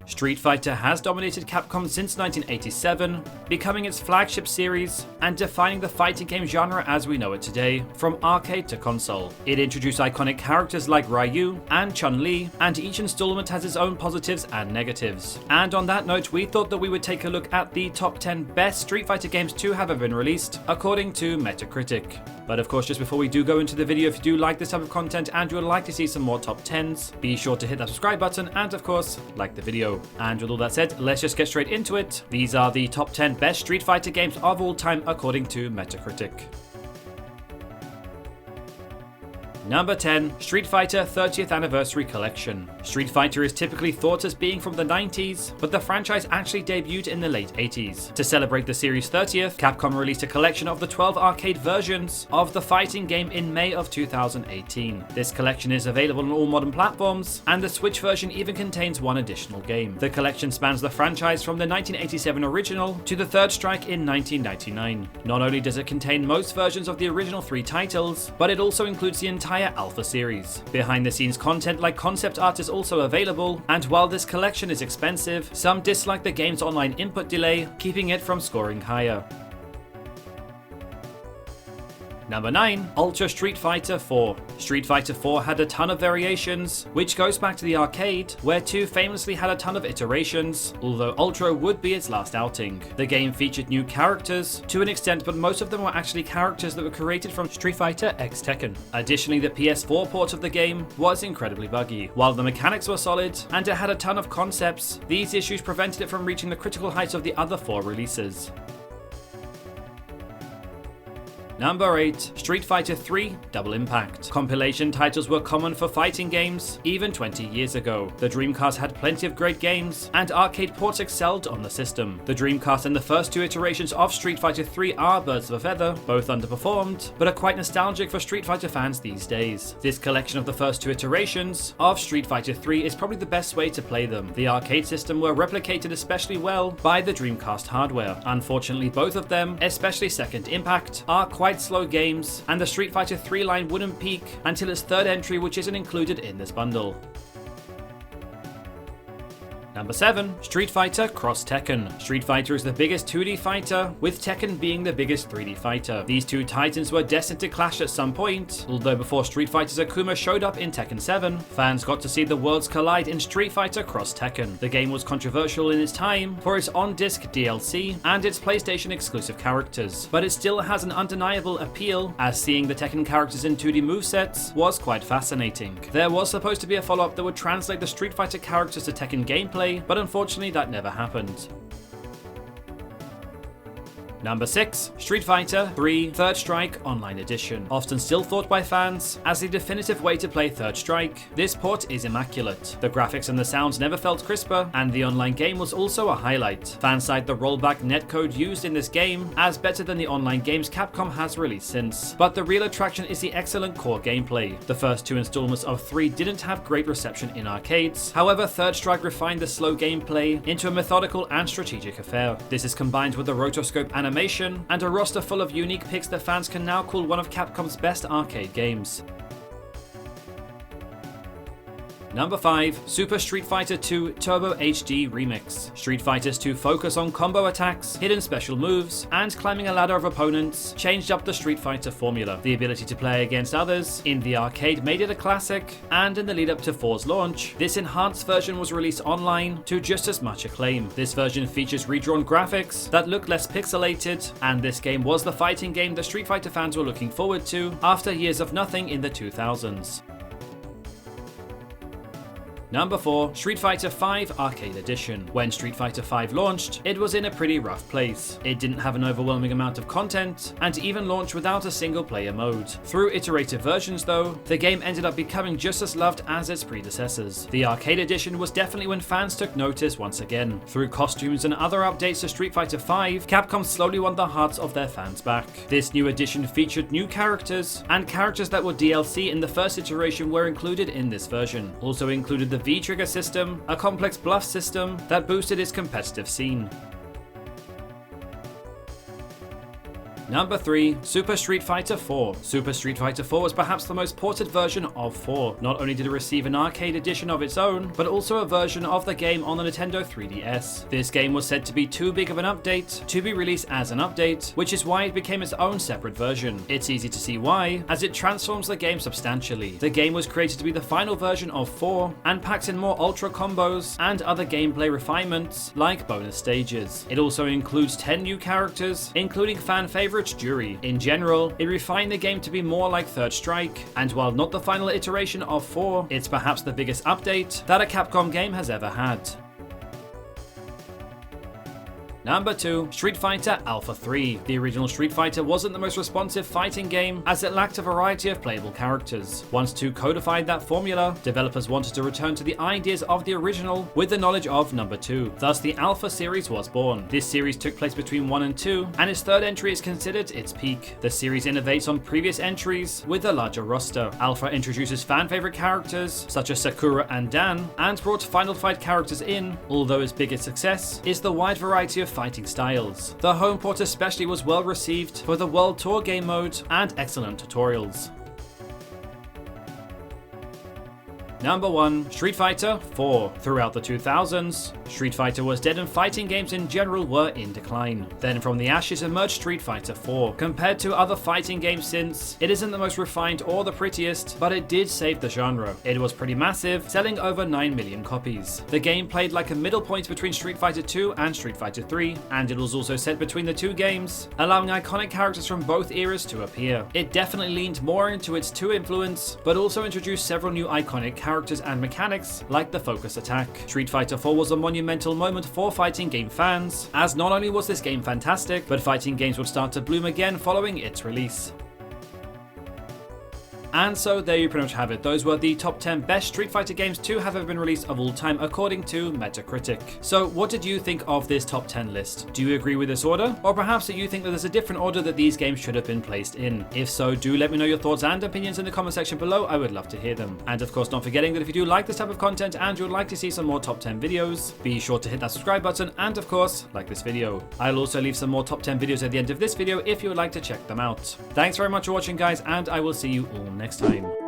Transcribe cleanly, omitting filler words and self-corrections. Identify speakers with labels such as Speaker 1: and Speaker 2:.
Speaker 1: Street Fighter has dominated Capcom since 1987, becoming its flagship series and defining the fighting game genre as we know it today, from arcade to console. It introduced iconic characters like Ryu and Chun-Li, and each installment has its own positives and negatives. And on that note, we thought that we would take a look at the top 10 best Street Fighter games to have ever been released, according to Metacritic. But of course, just before we do go into the video, if you do like this type of content and you would like to see some more top 10s, be sure to hit that subscribe button and of course, like the video. And with all that said, let's just get straight into it. These are the top 10 best Street Fighter games of all time according to Metacritic. Number 10. Street Fighter 30th Anniversary Collection. Street Fighter is typically thought as being from the 90s, but the franchise actually debuted in the late 80s. To celebrate the series' 30th, Capcom released a collection of the 12 arcade versions of the fighting game in May of 2018. This collection is available on all modern platforms, and the Switch version even contains one additional game. The collection spans the franchise from the 1987 original to the Third Strike in 1999. Not only does it contain most versions of the original 3 titles, but it also includes the entire Alpha series. Behind the scenes content like concept art is also available, and while this collection is expensive, some dislike the game's online input delay, keeping it from scoring higher. Number 9. Ultra Street Fighter 4. Street Fighter 4 had a ton of variations, which goes back to the arcade, where 2 famously had a ton of iterations, although Ultra would be its last outing. The game featured new characters to an extent, but most of them were actually characters that were created from Street Fighter X Tekken. Additionally, the PS4 port of the game was incredibly buggy. While the mechanics were solid, and it had a ton of concepts, these issues prevented it from reaching the critical heights of the other 4 releases. Number 8. Street Fighter 3 Double Impact. Compilation titles were common for fighting games even 20 years ago. The Dreamcast had plenty of great games, and arcade ports excelled on the system. The Dreamcast and the first 2 iterations of Street Fighter 3 are birds of a feather, both underperformed, but are quite nostalgic for Street Fighter fans these days. This collection of the first 2 iterations of Street Fighter 3 is probably the best way to play them. The arcade system were replicated especially well by the Dreamcast hardware. Unfortunately, both of them, especially Second Impact, are quite slow games, and the Street Fighter 3 line wouldn't peak until its 3rd entry, which isn't included in this bundle. Number 7. Street Fighter Cross Tekken. Street Fighter is the biggest 2D fighter, with Tekken being the biggest 3D fighter. These 2 titans were destined to clash at some point, although before Street Fighter's Akuma showed up in Tekken 7, fans got to see the worlds collide in Street Fighter Cross Tekken. The game was controversial in its time for its on-disc DLC and its PlayStation exclusive characters, but it still has an undeniable appeal, as seeing the Tekken characters in 2D movesets was quite fascinating. There was supposed to be a follow-up that would translate the Street Fighter characters to Tekken gameplay, but unfortunately that never happened. Number 6. Street Fighter 3 Third Strike Online Edition. Often still thought by fans as the definitive way to play Third Strike, this port is immaculate. The graphics and the sounds never felt crisper, and the online game was also a highlight. Fans cite the rollback netcode used in this game as better than the online games Capcom has released since. But the real attraction is the excellent core gameplay. The first 2 installments of 3 didn't have great reception in arcades, however Third Strike refined the slow gameplay into a methodical and strategic affair. This is combined with the rotoscope animation and a roster full of unique picks that fans can now call one of Capcom's best arcade games. Number 5. Super Street Fighter 2 Turbo HD Remix. Street Fighters 2 focus on combo attacks, hidden special moves, and climbing a ladder of opponents changed up the Street Fighter formula. The ability to play against others in the arcade made it a classic, and in the lead up to 4's launch, this enhanced version was released online to just as much acclaim. This version features redrawn graphics that look less pixelated, and this game was the fighting game that Street Fighter fans were looking forward to after years of nothing in the 2000s. Number 4. Street Fighter V Arcade Edition. When Street Fighter V launched, it was in a pretty rough place. It didn't have an overwhelming amount of content, and even launched without a single player mode. Through iterative versions though, the game ended up becoming just as loved as its predecessors. The Arcade Edition was definitely when fans took notice once again. Through costumes and other updates to Street Fighter V, Capcom slowly won the hearts of their fans back. This new edition featured new characters, and characters that were DLC in the first iteration were included in this version. Also included the V-Trigger system, a complex bluff system that boosted its competitive scene. Number 3. Super Street Fighter 4. Super Street Fighter 4 was perhaps the most ported version of 4. Not only did it receive an arcade edition of its own, but also a version of the game on the Nintendo 3DS. This game was said to be too big of an update to be released as an update, which is why it became its own separate version. It's easy to see why, as it transforms the game substantially. The game was created to be the final version of 4, and packs in more ultra combos and other gameplay refinements, like bonus stages. It also includes 10 new characters, including fan favorite Jury. In general, it refined the game to be more like Third Strike, and while not the final iteration of 4, it's perhaps the biggest update that a Capcom game has ever had. Number 2. Street Fighter Alpha 3. The original Street Fighter wasn't the most responsive fighting game, as it lacked a variety of playable characters. Once 2 codified that formula, developers wanted to return to the ideas of the original with the knowledge of number 2. Thus, the Alpha series was born. This series took place between 1 and 2, and its third entry is considered its peak. The series innovates on previous entries with a larger roster. Alpha introduces fan-favorite characters such as Sakura and Dan, and brought Final Fight characters in, although its biggest success is the wide variety of fighting styles. The home port especially was well received for the World Tour game mode and excellent tutorials. Number 1. Street Fighter 4. Throughout the 2000s, Street Fighter was dead and fighting games in general were in decline. Then from the ashes emerged Street Fighter 4. Compared to other fighting games since, it isn't the most refined or the prettiest, but it did save the genre. It was pretty massive, selling over 9 million copies. The game played like a middle point between Street Fighter 2 and Street Fighter 3, and it was also set between the two games, allowing iconic characters from both eras to appear. It definitely leaned more into its 2 influence, but also introduced several new iconic characters and mechanics, like the focus attack. Street Fighter 4 was a monumental moment for fighting game fans, as not only was this game fantastic, but fighting games would start to bloom again following its release. And so there you pretty much have it. Those were the top 10 best Street Fighter games to have ever been released of all time according to Metacritic. So what did you think of this top 10 list? Do you agree with this order? Or perhaps do you think that there's a different order that these games should have been placed in? If so, do let me know your thoughts and opinions in the comment section below. I would love to hear them. And of course, not forgetting that if you do like this type of content and you would like to see some more top 10 videos, be sure to hit that subscribe button and of course, like this video. I'll also leave some more top 10 videos at the end of this video if you would like to check them out. Thanks very much for watching guys, and I will see you all next time.